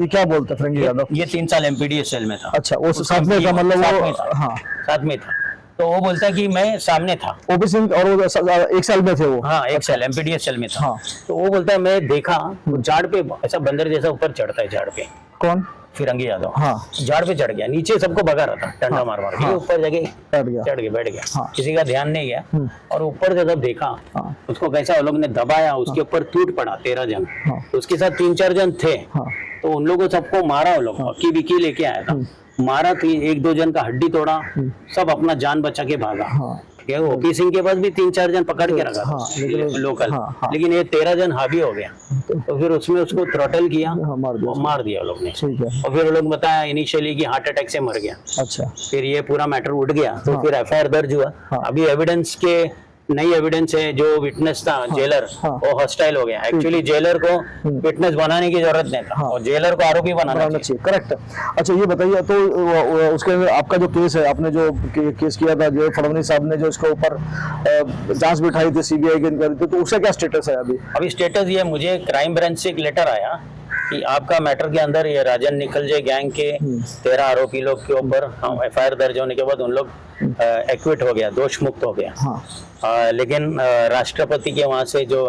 ये क्या बोलते हैं? फिरंगी यादव ये 3 साल एमपीडीए सेल में था। अच्छा, वो साथ में था, मतलब वो हाँ साथ में था। तो वो बोलता है कि मैं सामने था। ओपी सिंह और वो 1 साल में थे वो। हाँ, 1 साल एमपीडीए सेल में था। हाँ। तो वो बोलता है मैं देखा वो झाड़ पे ऐसा बंदर जैसा ऊपर चढ़ता है झाड़ पे। कौन? फिरंगी यादव। हाँ। झाड़ पे चढ़ गया, नीचे सबको भगा रहा था डंडा मार मार के, ऊपर जाके चढ़ गया, बैठ गया। हाँ। किसी का ध्यान नहीं गया। और ऊपर से जब देखा उसको कैसा वो लोग ने दबाया, उसके ऊपर टूट पड़ा 13 जन। उसके साथ 3-4 जन थे। तो उन लोगों सबको मारा, वो लोग की बिकी लेके आया था, मारा। तो 1-2 जन का हड्डी तोड़ा, सब अपना जान बचा के भागा। ओपी सिंह के पास भी 3-4 जन पकड़ के रखा था लोकल, लेकिन ये 13 जन हावी हो गया। तो फिर उसमें उसको थ्रॉटल किया, मार दिया लोग ने। और फिर लोग बताया इनिशियली कि हार्ट अटैक से मर गया। अच्छा। फिर ये पूरा मैटर उठ गया। तो फिर एफआईआर दर्ज हुआ। अभी एविडेंस के नई एविडेंस है, जो विटनेस था जेलर वो हॉस्टाइल हो गया। एक्चुअली जेलर को विटनेस बनाने की जरूरत नहीं था, और जेलर को आरोपी बनाना चाहिए। करेक्ट। अच्छा, ये बताइए तो उसके आपका जो केस है, आपने जो केस किया था, जो फडणवीस साहब ने जो इसके ऊपर जांच बिठाई थी सीबीआई की इंक्वायरी, तो उसका क्या स्टेटस है अभी? अभी स्टेटस ये, मुझे क्राइम ब्रांच से एक लेटर आया कि आपका मैटर के अंदर ये राजन निखलजे गैंग के 13 आरोपी लोग के ऊपर एफआईआर दर्ज होने के बाद उन लोग एक्विट हो गया, दोष मुक्त हो गया। लेकिन राष्ट्रपति के वहां से जो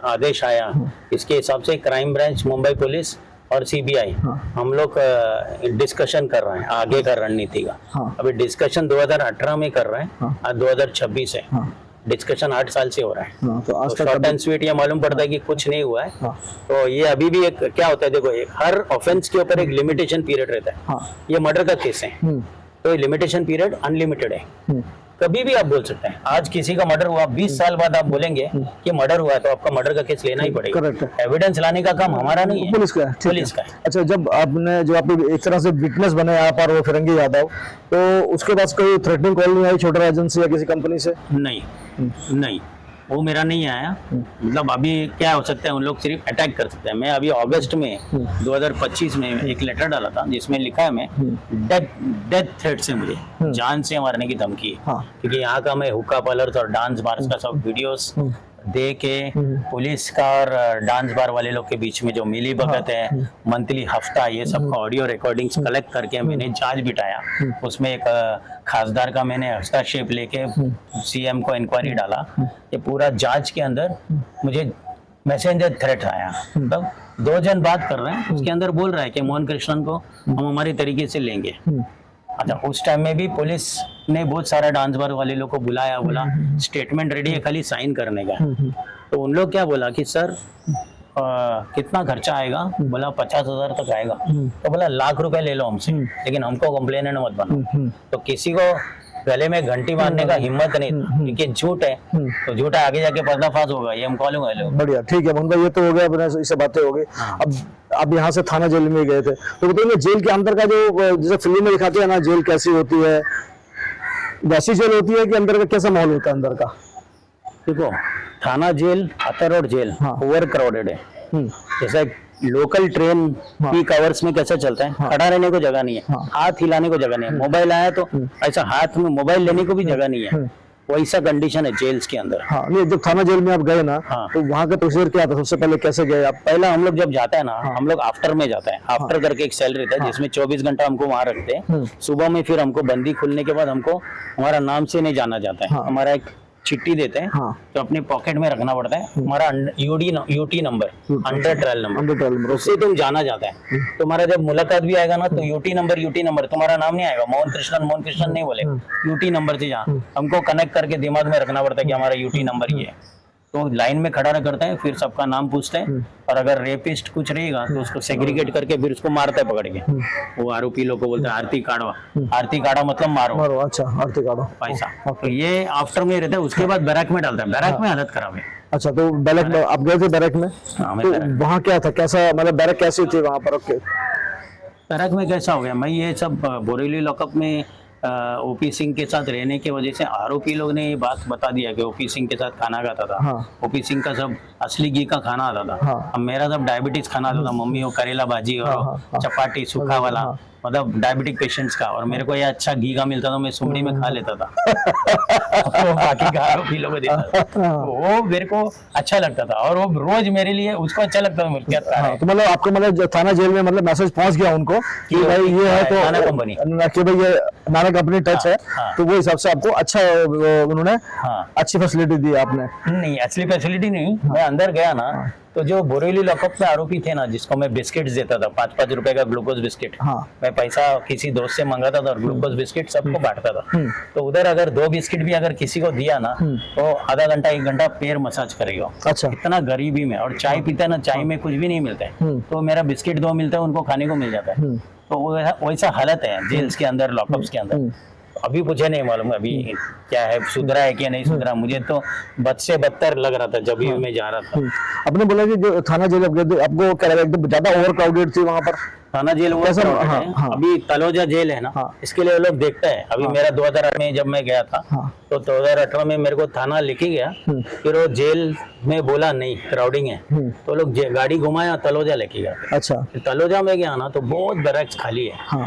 आदेश आया, इसके हिसाब से क्राइम ब्रांच, मुंबई पुलिस और सीबीआई हम लोग डिस्कशन कर रहे हैं आगे का रणनीति का। अभी डिस्कशन 2018 में कर रहे हैं, आज 2026 है। डिस्कशन 8 साल से हो रहा है। तो शॉर्ट एंड स्वीट ये मालूम पड़ता है कि कुछ नहीं हुआ है। तो ये अभी भी एक क्या होता है, देखो हर ऑफेंस के ऊपर एक लिमिटेशन पीरियड रहता है। ये मर्डर का केस है, तो ये लिमिटेशन पीरियड अनलिमिटेड है। कभी भी आप बोल सकते हैं। आज किसी का मर्डर हुआ, 20 साल बाद आप बोलेंगे कि मर्डर हुआ है, तो आपका मर्डर का केस लेना ही पड़ेगा। करेक्ट। एविडेंस लाने का काम हमारा नहीं है, पुलिस का है। पुलिस का है। अच्छा, जब आपने जो आप एक तरह से विटनेस बने आप और वो फिरंगी यादव, तो उसके पास कोई थ्रेटनिंग कॉल नहीं आई छोटा राजन से या किसी कंपनी से? नहीं, वो मेरा नहीं आया। मतलब अभी क्या हो सकता है, उन लोग सिर्फ अटैक कर सकते हैं। मैं अभी अगस्त में 2025 में एक लेटर डाला था, जिसमें लिखा है मैं डेथ थ्रेट से मुझे जान से मारने की धमकी है। क्योंकि यहाँ का मैं हुक्का पार्लर और डांस बार्स का सब वीडियोस दे के पुलिस का और डांस बार वाले लोग के बीच में जो मिली भगत है, मंथली हफ्ता, ये सब का ऑडियो रिकॉर्डिंग्स कलेक्ट करके मैंने जांच बिठाया। उसमें एक खासदार का मैंने हस्तक्षेप लेके सीएम को इंक्वायरी डाला। ये पूरा जांच के अंदर मुझे मैसेंजर थ्रेट आया, तब 2 जन बात कर रहे हैं, उसके अंदर बोल रहा है कि मोहन कृष्णन को हम हमारी तरीके से लेंगे। अच्छा, उस टाइम में भी पुलिस ने बहुत सारा डांस बार वाले लोग को बुलाया, बोला स्टेटमेंट रेडी है, खाली साइन करने का। तो उन लोग क्या बोला कि सर कितना खर्चा आएगा? बोला 50,000 तक आएगा। तो बोला लाख रुपए ले लो हमसे, लेकिन हमको कंप्लेनेंट मत बनाओ। तो किसी को गले में घंटी मारने का हिम्मत नहीं था, क्योंकि झूठ है, तो झूठा आगे जाके पर्दाफाश होगा, ये हम कॉलूंगा लोग। बढ़िया, ठीक है मोहन भाई, ये तो हो गया, अपने इससे बातें हो गई। अब आप यहाँ से थाना जेल में गए थे, तो बताइए जेल के अंदर का जो जैसे फिल्म में दिखाते हैं ना, जेल कैसी होती है, वैसी जेल होती है कि अंदर का कैसा माहौल होता है अंदर का? देखो, थाना जेल, अतर रोड जेल ओवर क्राउडेड है। जैसा लोकल ट्रेन पीक आवर्स में कैसा चलता है, खड़ा रहने को जगह नहीं है, हाथ हिलाने को जगह नहीं है, मोबाइल आया तो ऐसा हाथ में मोबाइल लेने को भी जगह नहीं है, वैसा कंडीशन है जेल्स के अंदर। हाँ, नहीं जब थाना जेल में आप गए ना, तो वहाँ का प्रोसीजर क्या था? सबसे पहले कैसे गए आप? पहला हम लोग जब जाते हैं ना, हम लोग आफ्टर में जाते हैं। आफ्टर करके एक सेल रहता है जिसमें 24 घंटा हमको वहाँ रखते हैं। सुबह में फिर हमको बंदी खुलने के बाद हमको हमारा नाम से नहीं जाना जाता है, हमारा एक चिट्ठी देते हैं तो अपने पॉकेट में रखना पड़ता है, हमारा UT number, under trial number, उससे तुम जाना जाता है। तुम्हारा जब मुलाकात भी आएगा ना, तो यूटी नंबर, तुम्हारा नाम नहीं आएगा मोहन कृष्णन नहीं बोले, यूटी नंबर से जहाँ हमको कनेक्ट करके दिमाग में रखना पड़ता है कि हमारा यूटी नंबर ये है। तो लाइन में खड़ा करते हैं, फिर सबका नाम पूछते हैं, और अगर रेपिस्ट कुछ रहेगा तो उसको सेग्रीगेट करके फिर उसको मारता है पकड़ के। वो आरोपी लोग को बोलते हैं आरती काढ़वा, आरती काढ़ा मतलब मारो। अच्छा, आरती काढ़ा पैसा। तो ये आफ्टर में रहता है, उसके बाद बैरक में डालता है, बैरक में हालत खराब है। अच्छा, तो बैरक में आप गए थे? बैरक में तो वहाँ क्या था, कैसा मतलब बैरक कैसी थी वहाँ पर? ओके, बैरक में कैसा हो गया, मैं ये सब बोरेली लॉकअप में ओपी सिंह के साथ रहने की वजह से आरोपी लोग ने ये बात बता दिया कि ओपी सिंह के साथ खाना खाता था। ओपी सिंह का सब असली घी का खाना आता था, अब मेरा सब डायबिटीज खाना आता था। मम्मी वो करेला भाजी और चपाटी सूखा वाला, मतलब डायबिटिक पेशेंट्स का, और मेरे को ये अच्छा घी का मिलता था, मैं सुमड़ी में खा लेता था। वो बाकी का आरोपी लोगों को देता था, वो मेरे को अच्छा लगता था, और वो रोज मेरे लिए उसको अच्छा लगता था। क्या तो मतलब आपको मतलब थाना जेल में मतलब मैसेज पहुंच गया उनको कि भाई ये है, तो नाना कंपनी कि भाई ये नाना कंपनी टच है, तो वो हिसाब से आपको अच्छा उन्होंने अच्छी फैसिलिटी दी आपने? नहीं, असली फैसिलिटी नहीं, मैं अंदर गया ना, तो जो बोरेली लॉकअप में आरोपी थे ना, जिसको मैं बिस्किट देता था, 5-5 रुपए का ग्लूकोज बिस्किट, मैं पैसा किसी दोस्त से मंगाता था और ग्लूकोज बिस्किट सबको बांटता था। तो उधर अगर 2 बिस्किट भी अगर किसी को दिया ना, तो आधा घंटा 1 घंटा पैर मसाज करेगा। अच्छा, इतना गरीबी में, और चाय पीता है ना, चाय में कुछ भी नहीं मिलता है, तो मेरा बिस्किट 2 मिलता है, उनको खाने को मिल जाता है। तो वैसा हालत है जेल्स के अंदर, लॉकअप्स के अंदर। अभी मुझे नहीं मालूम अभी क्या है, सुधरा है कि नहीं सुधरा, मुझे तो बद से बदतर लग रहा था जब भी मैं जा रहा था। आपने बोला कि जो थाना जेल आपको क्या लगा, एकदम ज्यादा ओवर क्राउडेड थी वहां पर? थाना जेल वो अभी तलोजा जेल है ना, इसके लिए लोग देखते हैं। अभी मेरा 2008 में जब मैं गया था, तो 2018 में मेरे को थाना लेके गया, फिर वो जेल में बोला नहीं क्राउडिंग है, तो लोग गाड़ी घुमाया, तलोजा लेके गया। अच्छा, तलोजा में गया ना, तो बहुत बैरक्स खाली है,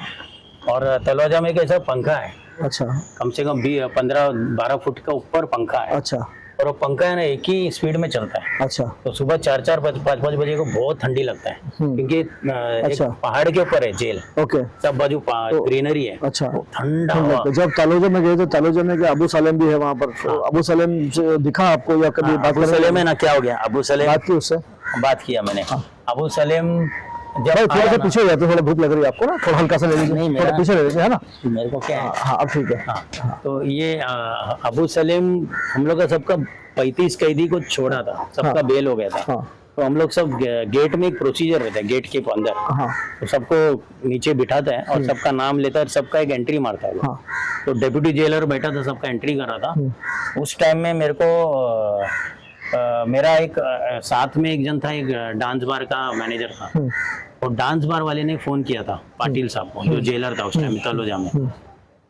और तलोजा में कैसा पंखा है, अच्छा, कम से कम 15-12 फुट का ऊपर पंखा है। अच्छा, और वो पंखा है ना, एक ही स्पीड में चलता है। अच्छा, तो सुबह 4-4, 5-5 बजे को बहुत ठंडी लगता है, क्योंकि एक पहाड़ के ऊपर है जेल। ओके, सब बाजू ग्रीनरी है। अच्छा, ठंडा हवा। जब तलोजा में गए तो तलोजा में क्या अबू सलेम भी है वहाँ पर? तो अबू सलेम से दिखा आपको या कभी बात? अबू सलेम है ना, क्या हो गया, अबू सलेम बात की उससे? बात किया मैंने। अबू सलेम जब थोड़ा सा पीछे हो जाते, थोड़ा भूख लग रही है आपको ना, थोड़ा हल्का सा ले लीजिए, नहीं थोड़ा पीछे ले लीजिए, है ना? मेरे को क्या है, हाँ अब ठीक है। हाँ, तो ये अबू सलेम हम लोग का सबका 35 कैदी को छोड़ा था, सबका बेल हो गया था। तो हम लोग सब गेट में एक प्रोसीजर रहता है, गेट के अंदर तो सबको नीचे बिठाता है और सबका नाम लेता है, सबका एक एंट्री मारता है। तो डेप्यूटी जेलर बैठा था, सबका एंट्री कर रहा था। उस टाइम में मेरे को मेरा एक साथ में एक जन था, एक डांस बार का मैनेजर था, और डांस बार वाले ने फोन किया था पाटिल साहब को, जो जेलर था उस टाइम तलोजा में।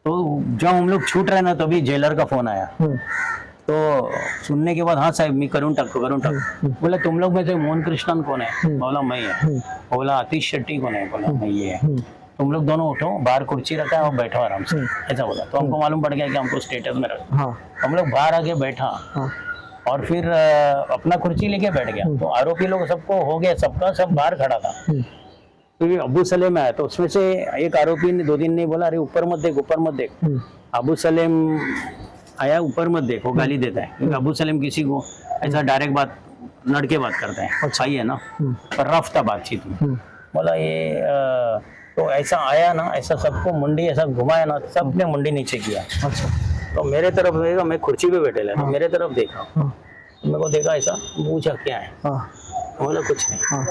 तो जब हम लोग छूट रहे ना, तभी जेलर का फोन आया। तो सुनने के बाद, हाँ साहब मैं करूँ टक। बोला तुम लोग में से मोहन कृष्णन कौन है? बोला मैं है। बोला आतिश शेट्टी कौन है? बोला मैं ये है। तुम लोग दोनों उठो, बाहर कुर्सी रखा है और बैठो आराम से, ऐसा बोला। तो हमको मालूम पड़ गया कि हमको स्टेटस में रखा। हम लोग बाहर आके बैठा, और फिर अपना कुर्सी लेके बैठ गया। तो आरोपी लोग सबको हो गया, सबका सब बाहर खड़ा था। फिर अबू सलेम आया, तो उसमें से एक आरोपी ने 2 दिन नहीं बोला, अरे ऊपर मत देख, ऊपर मत देख। अबू सलेम आया, ऊपर मत देख, वो गाली देता है, क्योंकि अबू सलेम किसी को ऐसा डायरेक्ट बात लड़के बात करते हैं, अच्छा ही है ना, पर रफ था बातचीत में। बोला ये तो ऐसा आया ना, ऐसा सबको मुंडी ऐसा घुमाया ना, सबने मुंडी नीचे किया। अच्छा, तो मेरे तरफ देखा, मैं कुर्सी पे बैठे था, मेरे तरफ देखा, मेरे को देखा ऐसा, पूछा क्या है, बोला कुछ नहीं।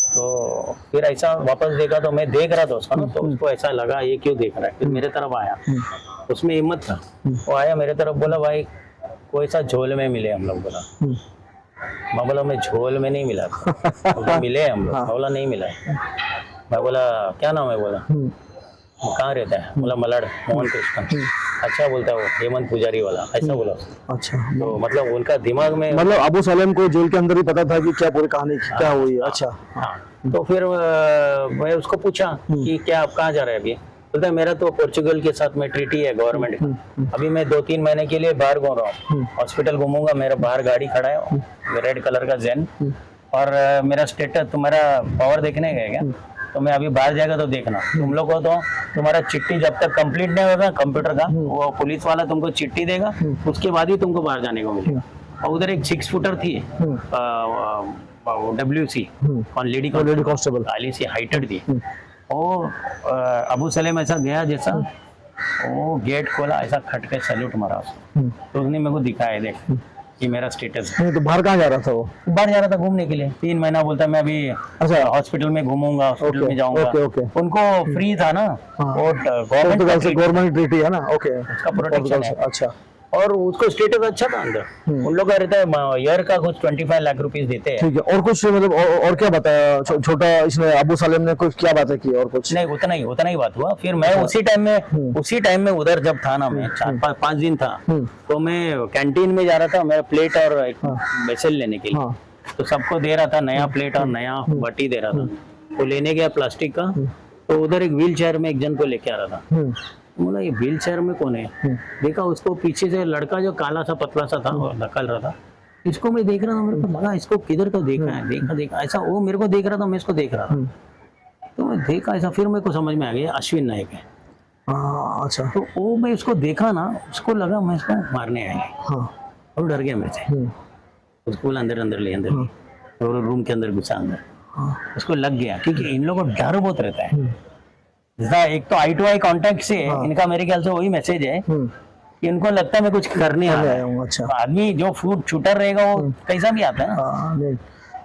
तो फिर ऐसा वापस देखा, तो मैं देख रहा था उसका ना, तो उसको ऐसा लगा ये क्यों देख रहा है, फिर मेरे तरफ आया, उसमें हिम्मत था, वो आया मेरे तरफ, बोला भाई कोई सा झोल में मिले हम लोग। बोला, मैं बोला मैं झोल में नहीं मिला, बोला मिले हम लोग, बोला नहीं मिला। मैं बोला क्या नाम है, बोला कहाँ रहता है, बोला मलाड मोहन कृष्ण। अच्छा बोलता है वो हेमंत पुजारी वाला, ऐसा बोला। अच्छा, तो मतलब उनका दिमाग में, मतलब अबू सलेम को जेल के अंदर ही पता था कि क्या पूरी कहानी क्या हुई है। अच्छा, हाँ। तो फिर मैं उसको पूछा कि क्या आप कहाँ जा रहे हैं अभी, बोलता है मेरा तो पोर्चुगल के साथ में ट्रीटी है गवर्नमेंट का, अभी मैं 2-3 महीने के लिए बाहर घूम रहा हूँ, हॉस्पिटल घूमूंगा, मेरा बाहर गाड़ी खड़ा है रेड कलर का जेन, और मेरा स्टेटस तुम्हारा पावर देखने गए क्या, तो मैं अभी बाहर जाएगा तो देखना, तुम लोग को तो तुम्हारा चिट्ठी जब तक कंप्लीट नहीं होगा कंप्यूटर का, वो पुलिस वाला तुमको चिट्ठी देगा, उसके बाद ही तुमको बाहर जाने को मिलेगा। और उधर एक 6 फुटर थी WC और लेडी कांस्टेबल काली सी हाइटेड थी, वो अबू सलेम ऐसा गया जैसा, वो गेट खोला, ऐसा खटके सैल्यूट मारा उसको, तो उसने मेरे को दिखाया, देख ये मेरा स्टेटस है। तो बाहर कहाँ जा रहा था वो? बाहर जा रहा था घूमने के लिए, 3 महीना बोलता मैं अभी अच्छा हॉस्पिटल में घूमूंगा, हॉस्पिटल में जाऊंगा। उनको फ्री था ना, वो गवर्नमेंट ट्रीटी है ना, ओके, उसका प्रोटेक्शन है। अच्छा, और उसको स्टेटस अच्छा था अंदर, उन लोग का रहता है ईयर का कुछ 25 लाख रुपीस देते हैं। ठीक है, और कुछ मतलब और क्या बताया छोटा इसने अबू सलेम ने, कुछ क्या बातें की? और कुछ नहीं, उतना ही बात हुआ। फिर मैं उसी टाइम में उधर जब था ना, मैं 4-5 दिन था, तो मैं कैंटीन में जा रहा था, मेरा प्लेट और एक बेसल लेने के लिए, तो सबको दे रहा था नया प्लेट और नया बाटी दे रहा था, तो लेने गया प्लास्टिक का, तो उधर एक व्हील चेयर में एक जन को लेके आ रहा था, बोला ये व्हील चेयर में कौन है, देखा उसको पीछे से लड़का जो काला सा पतला सा था वो निकल रहा था, इसको मैं देख रहा था, मेरे को लगा इसको किधर तो देखा है, देखा ऐसा, वो मेरे को देख रहा था, मैं इसको देख रहा था, तो मैं देखा ऐसा, फिर मेरे को समझ में आ गया अश्विन नायक है। अच्छा, तो वो मैं इसको देखा ना, उसको लगा मैं इसको मारने आएंगे, और डर गया मेरे से, उसको अंदर और रूम के अंदर घुसा अंदर, उसको लग गया, क्योंकि इन लोगों को डर बहुत रहता है। जैसा एक तो आई टू आई कांटेक्ट से इनका मेरे ख्याल से वही मैसेज है कि इनको लगता है मैं कुछ करने आ रहा हूँ। अच्छा, आदमी जो फूट शूटर रहेगा वो कैसा भी आता है ना।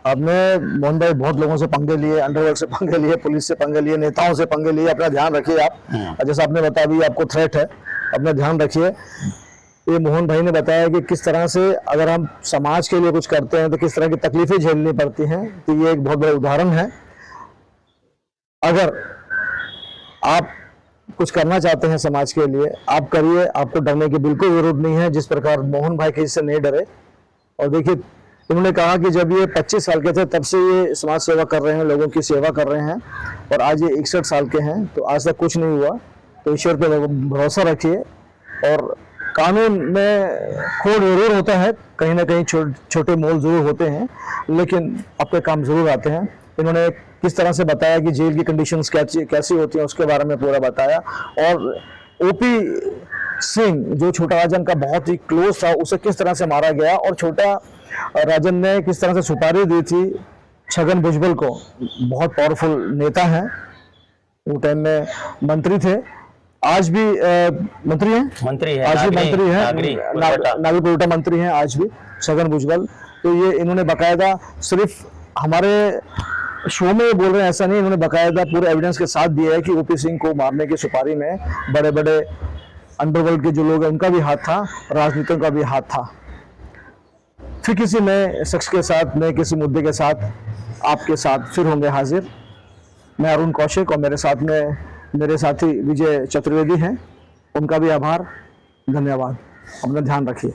आपने मोहन भाई बहुत लोगों से पंगे लिए, अंडरवर्ल्ड से पंगे लिए, पुलिस से पंगे लिए, नेताओं से पंगे लिए, अपना ध्यान रखिए आप। जैसा आपने बताया भी आपको थ्रेट है, अपना ध्यान रखिए। ये मोहन भाई ने बताया कि किस तरह से अगर हम समाज के लिए कुछ करते हैं तो किस तरह की तकलीफें झेलनी पड़ती हैं, तो ये एक बहुत बड़ा उदाहरण है। अगर आप कुछ करना चाहते हैं समाज के लिए, आप करिए, आपको डरने की बिल्कुल जरूरत नहीं है, जिस प्रकार मोहन भाई किसी से नहीं डरे। और देखिए, उन्होंने कहा कि जब ये 25 साल के थे तब से ये समाज सेवा कर रहे हैं, लोगों की सेवा कर रहे हैं, और आज ये 61 साल के हैं, तो आज तक कुछ नहीं हुआ। तो ईश्वर पे भरोसा रखिए, और कानून में खोड़ जरूर होता है, कहीं ना कहीं छोटे मोल जरूर होते हैं, लेकिन आपके काम जरूर आते हैं। इन्होंने किस तरह से बताया कि जेल की कंडीशंस कैसी होती हैं, उसके बारे में पूरा बताया। और ओपी सिंह जो छोटा राजन का बहुत ही क्लोज था, उसे किस तरह से मारा गया, और छोटा राजन ने किस तरह से सुपारी दी थी छगन भुजबल को, बहुत पावरफुल नेता हैं, वो टाइम में मंत्री थे, आज भी मंत्री हैं, आज भी मंत्री हैं, नागरिक मंत्री हैं आज भी छगन भुजबल। तो ये इन्होंने बाकायदा सिर्फ हमारे शो में बोल रहे हैं ऐसा नहीं, इन्होंने बाकायदा पूरे एविडेंस के साथ दिया है कि ओपी सिंह को मारने की सुपारी में बड़े बड़े अंडरवर्ल्ड के जो लोग हैं उनका भी हाथ था, राजनीतियों का भी हाथ था। फिर किसी नए शख्स के साथ, नए किसी मुद्दे के साथ आपके साथ फिर होंगे हाजिर। मैं अरुण कौशिक, और मेरे साथ में मेरे साथी विजय चतुर्वेदी हैं, उनका भी आभार, धन्यवाद। अपना ध्यान रखिए।